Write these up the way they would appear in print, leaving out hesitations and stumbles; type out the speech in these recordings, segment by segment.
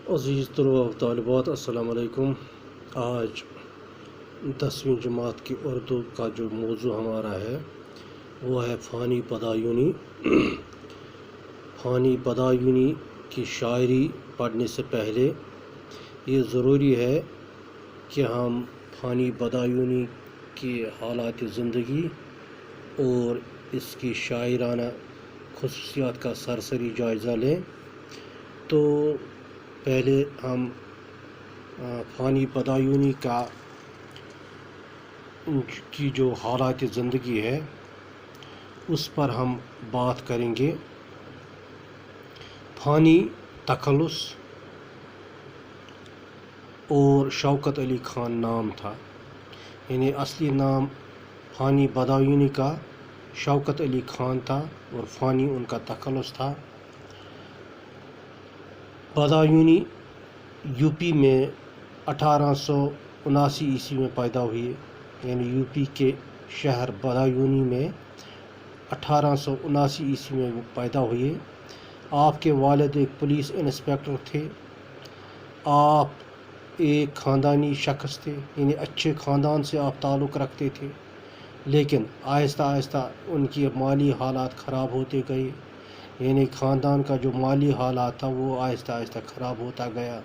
عزیز طلباء و طالبات السلام علیکم۔ آج 10ویں جماعت کی اردو کا جو موضوع ہمارا ہے وہ ہے فانی بدایونی۔ فانی بدایونی کی شاعری پڑھنے سے پہلے یہ ضروری ہے کہ ہم فانی بدایونی کے حالات زندگی اور اس کی شاعرانہ خصوصیات کا سرسری جائزہ لیں۔ تو پہلے ہم فانی بدایونی کی جو حالات زندگی ہے اس پر ہم بات کریں گے۔ فانی تخلص اور شوکت علی خان نام تھا، یعنی اصلی نام فانی بدایونی کا شوکت علی خان تھا اور فانی ان کا تخلص تھا۔ بدایونی یو پی میں 1879 عیسوی میں پیدا ہوئے، یعنی یو پی کے شہر بدایونی میں 1879 عیسوی میں پیدا ہوئے۔ آپ کے والد ایک پولیس انسپکٹر تھے۔ آپ ایک خاندانی شخص تھے، یعنی اچھے خاندان سے آپ تعلق رکھتے تھے، لیکن آہستہ آہستہ ان کی مالی حالات خراب ہوتے گئے، یعنی خاندان کا جو مالی حالات تھا وہ آہستہ آہستہ خراب ہوتا گیا۔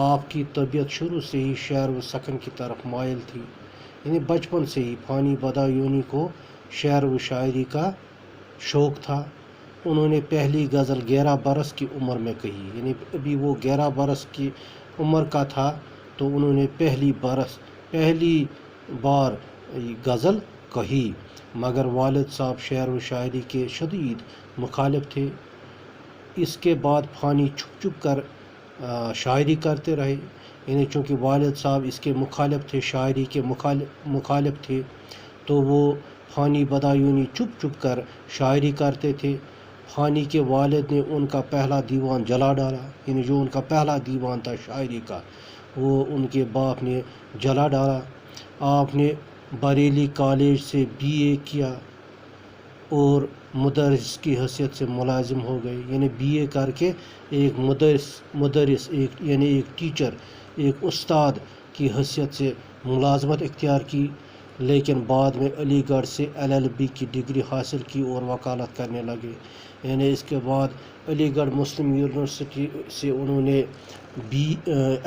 آپ کی طبیعت شروع سے ہی شعر و سخن کی طرف مائل تھی، یعنی بچپن سے ہی فانی بدایونی کو شعر و شاعری کا شوق تھا۔ انہوں نے پہلی غزل 11 برس کی عمر میں کہی، یعنی ابھی وہ 11 برس کی عمر کا تھا تو انہوں نے پہلی بار غزل کہی، مگر والد صاحب شعر و شاعری کے شدید مخالف تھے۔ اس کے بعد فانی چھپ چھپ کر شاعری کرتے رہے، یعنی چونکہ والد صاحب اس کے مخالف تھے، شاعری کے مخالف تھے، تو وہ فانی بدایونی چھپ چھپ کر شاعری کرتے تھے۔ فانی کے والد نے ان کا پہلا دیوان جلا ڈالا، یعنی جو ان کا پہلا دیوان تھا شاعری کا وہ ان کے باپ نے جلا ڈالا۔ آپ نے بریلی کالج سے BA کیا اور مدرس کی حیثیت سے ملازم ہو گئے، یعنی BA کر کے ایک مدرس یعنی ایک ٹیچر، ایک استاد کی حیثیت سے ملازمت اختیار کی، لیکن بعد میں علی گڑھ سے LLB کی ڈگری حاصل کی اور وکالت کرنے لگے۔ یعنی اس کے بعد علی گڑھ مسلم یونیورسٹی سے انہوں نے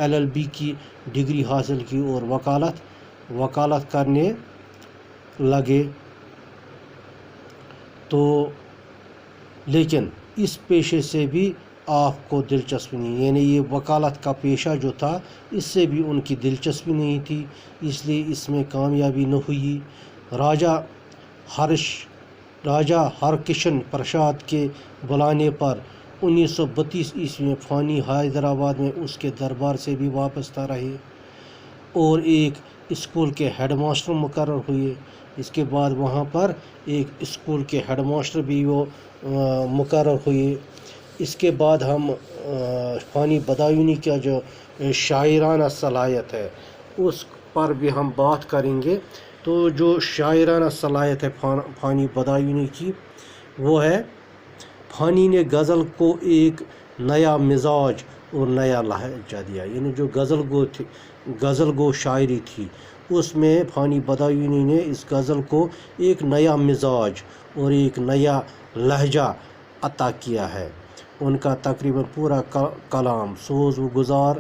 LLB کی ڈگری حاصل کی اور وکالت کرنے لگے۔ تو لیکن اس پیشے سے بھی آپ کو دلچسپی نہیں، یعنی یہ وکالت کا پیشہ جو تھا اس سے بھی ان کی دلچسپی نہیں تھی، اس لیے اس میں کامیابی نہ ہوئی۔ راجہ ہرکشن پرساد کے بلانے پر 1932 عیسوی میں فانی حیدرآباد میں اس کے دربار سے بھی وابستہ رہے اور ایک اسکول کے ہیڈ ماسٹر مقرر ہوئے۔ اس کے بعد وہاں پر ایک اسکول کے ہیڈ ماسٹر بھی وہ مقرر ہوئے۔ اس کے بعد ہم فانی بدایونی کا جو شاعرانہ صلاحیت ہے اس پر بھی ہم بات کریں گے۔ تو جو شاعرانہ صلاحیت ہے فانی بدایونی کی وہ ہے، فانی نے غزل کو ایک نیا مزاج اور نیا لہجہ دیا، یعنی جو غزل گو شاعری تھی اس میں فانی بدایونی نے اس غزل کو ایک نیا مزاج اور ایک نیا لہجہ عطا کیا ہے۔ ان کا تقریباً پورا کلام سوز و گزار،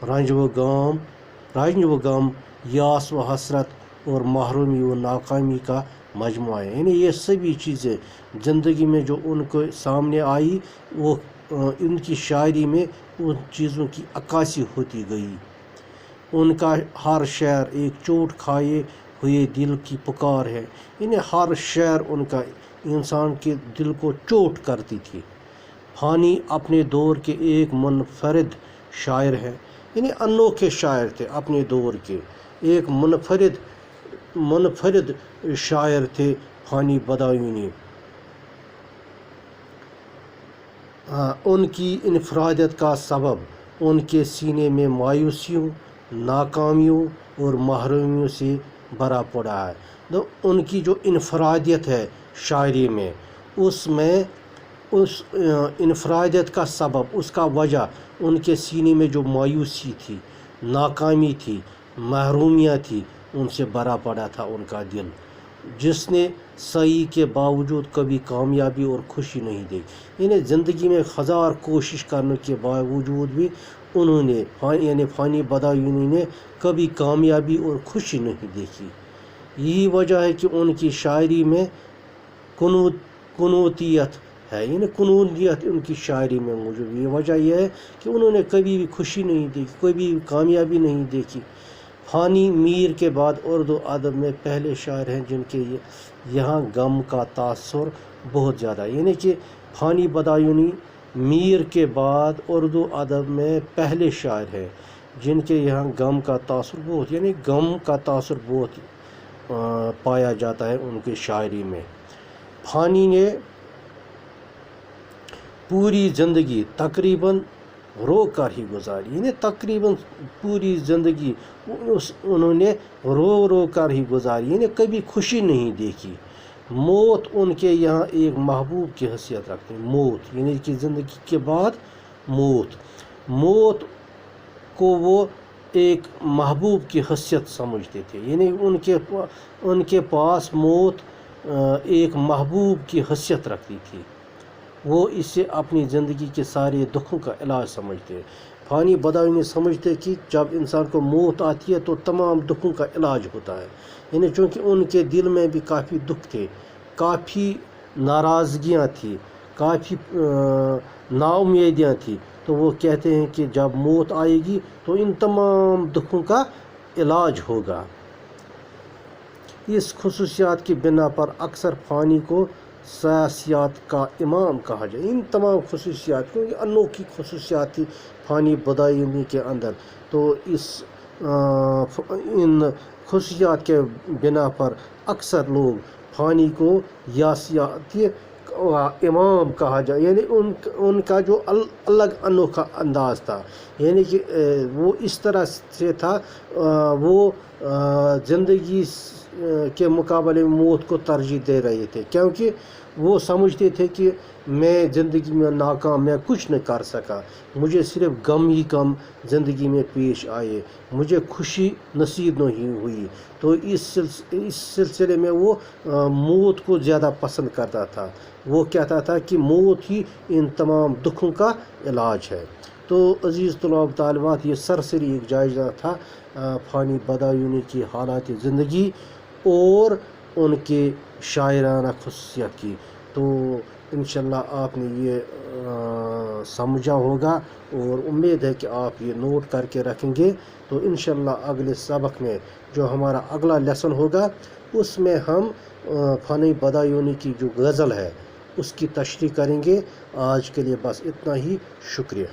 رنج و غم، یاس و حسرت اور محرومی و ناکامی کا مجموعہ ہے، یعنی یہ سبھی چیزیں زندگی میں جو ان کو سامنے آئی وہ ان کی شاعری میں ان چیزوں کی عکاسی ہوتی گئی۔ ان کا ہر شعر ایک چوٹ کھائے ہوئے دل کی پکار ہے، یعنی ہر شعر ان کا انسان کے دل کو چوٹ کرتی تھی۔ فانی اپنے دور کے ایک منفرد شاعر ہیں، یعنی انوکھے شاعر تھے اپنے دور کے، ایک منفرد شاعر تھے فانی بدایونی۔ ان کی انفرادیت کا سبب ان کے سینے میں مایوسیوں، ناکامیوں اور محرومیوں سے بھرا پڑا ہے۔ تو ان کی جو انفرادیت ہے شاعری میں، اس انفرادیت کا سبب، اس کا وجہ ان کے سینے میں جو مایوسی تھی، ناکامی تھی، محرومیاں تھی، ان سے بھرا پڑا تھا ان کا دل، جس نے سعی کے باوجود کبھی کامیابی اور خوشی نہیں دی۔ یعنی زندگی میں ہزار کوشش کرنے کے باوجود بھی انہوں نے یعنی فانی بدایونی نے کبھی کامیابی اور خوشی نہیں دیکھی۔ یہی وجہ ہے کہ ان کی شاعری میں قنوتیت ہے، یعنی قنوتیت ان کی شاعری میں موجود۔ یہ وجہ یہ ہے کہ انہوں نے کبھی بھی خوشی نہیں دیکھی، کبھی بھی کامیابی نہیں دیکھی۔ فانی میر کے بعد اردو ادب میں پہلے شاعر ہیں جن کے یہاں غم کا تاثر بہت زیادہ ہے، یعنی کہ فانی بدایونی میر کے بعد اردو ادب میں پہلے شاعر ہیں جن کے یہاں غم کا تاثر بہت، یعنی غم کا تاثر بہت پایا جاتا ہے ان کی شاعری میں۔ فانی نے پوری زندگی تقریباً رو کر ہی گزاری، یعنی تقریباً پوری زندگی انہوں نے رو کر ہی گزاری، یعنی کبھی خوشی نہیں دیکھی۔ موت ان کے یہاں ایک محبوب کی حیثیت رکھتی ہے، موت یعنی کہ زندگی کے بعد موت کو وہ ایک محبوب کی حیثیت سمجھتے تھے، یعنی ان کے پاس موت ایک محبوب کی حیثیت رکھتی تھی، وہ اسے اپنی زندگی کے سارے دکھوں کا علاج سمجھتے ہیں۔ فانی بدایونی سمجھتے کہ جب انسان کو موت آتی ہے تو تمام دکھوں کا علاج ہوتا ہے، یعنی چونکہ ان کے دل میں بھی کافی دکھ تھے، کافی ناراضگیاں تھیں، کافی نا امیدیاں تھیں، تو وہ کہتے ہیں کہ جب موت آئے گی تو ان تمام دکھوں کا علاج ہوگا۔ اس خصوصیات کی بنا پر اکثر فانی کو سیاسیات کا امام کہا جائے۔ ان تمام خصوصیات، کیونکہ انوکھی خصوصیات تھی فانی بدایونی کے اندر، تو ان خصوصیات کے بنا پر اکثر لوگ فانی کو سیاسی امام کہا جائے، یعنی ان کا جو الگ انوکھا انداز تھا، یعنی کہ وہ اس طرح سے تھا، وہ زندگی کے مقابلے میں موت کو ترجیح دے رہے تھے، کیونکہ وہ سمجھتے تھے کہ میں زندگی میں ناکام، میں کچھ نہیں کر سکا، مجھے صرف غم ہی غم زندگی میں پیش آئے، مجھے خوشی نصیب نہیں ہوئی، تو اس سلسلے میں وہ موت کو زیادہ پسند کرتا تھا۔ وہ کہتا تھا کہ موت ہی ان تمام دکھوں کا علاج ہے۔ تو عزیز طلاب طالبات، یہ سرسری ایک جائزہ تھا فانی بدایونی کی حالات زندگی اور ان کے شاعرانہ خصوصیات کی۔ تو انشاءاللہ آپ نے یہ سمجھا ہوگا اور امید ہے کہ آپ یہ نوٹ کر کے رکھیں گے۔ تو انشاءاللہ اگلے سبق میں جو ہمارا اگلا لیسن ہوگا اس میں ہم فانی بدایونی کی جو غزل ہے اس کی تشریح کریں گے۔ آج کے لیے بس اتنا ہی، شکریہ۔